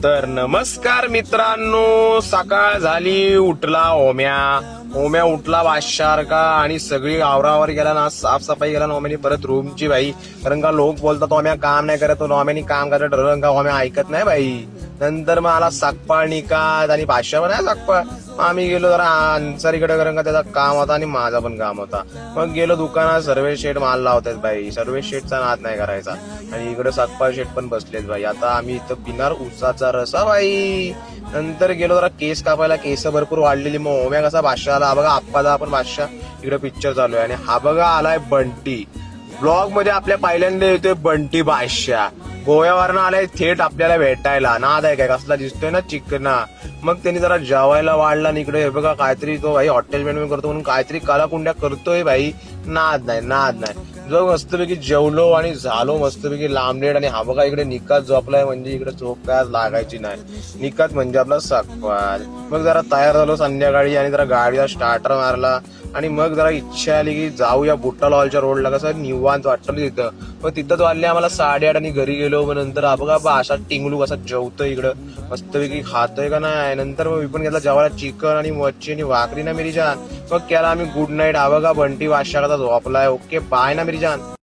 तर नमस्कार मित्रांनो, सकाळ झाली, उठला ओम्या उठला बादशाह का आणि सगळी आवरावर गेला ना, साफसफाई केला ओम्यानी परत रूमची भाई. कारण का लोक बोलतात ओम्या काम नाही करत, ओम्यानी काम करायचं ठरवलं का ओम्या ऐकत नाही भाई. नंतर मग आला साकपाळ निकात आणि बादशाह पण आहे साकपाळ. मग आम्ही गेलो जरा अन्सारीकडे, कारण का त्याचा काम होता आणि माझा पण काम होता. मग गेलो दुकानात, सर्वे शेट माल लावतात भाई. सर्वे शेटचा नाद नाही करायचा. आणि इकडे साकपाळ शेट पण बसलेत भाई. आता आम्ही इथं पिणार उसाचा रसा भाई. नंतर गेलो जरा केस कापायला, केस भरपूर वाढलेली. मग ओम्या कसा बादशाह आला, हा बघा आप्पाचा आपण बादशाह. इकडे पिक्चर चालू आहे आणि हा बघा आलाय बंटी. ब्लॉग मध्ये आपल्या पहिल्यांदा येतोय बंटी बादशाह. गोव्यावरनं आलाय थेट आपल्याला भेटायला. नाद आहे काय, कसला दिसतोय ना चिकना. मग त्यांनी जरा जेवायला वाढला आणि इकडे हे बघा काहीतरी तो भाई हॉटेल मॅनेजमेंट करतो म्हणून काहीतरी कालाकुंड्या करतोय भाई. नाद नाही. जो मस्तपैकी जेवलो आणि झालो मस्तपैकी लांबलेट. आणि हा बघा इकडे निकात झोपलाय, म्हणजे इकडे झोप काय लागायची नाही. निकात म्हणजे आपला साकपाळ. मग जरा तयार झालो संध्याकाळी आणि जरा गाडीला स्टार्टर मारला. आणि मग जरा इच्छा आली की जाऊया बुट्टा लॉलच्या रोडला, कसं निवांत वाटतं तिथं. मग तिथंच वाजले आम्हाला 8:30 आणि घरी गेलो. मग नंतर हा बघा असा टिंगलू कसा जेवतोय इकडं मस्तपैकी, खातोय का नाही. नंतर मग मी पण घेतला जेवायला चिकन आणि मच्छी आणि भाकरी ना मेरी जान. मग केला आम्ही गुड नाईट. हा बघा बंटी बादशाह झोपलाय. ओके बाय ना मेरी जान.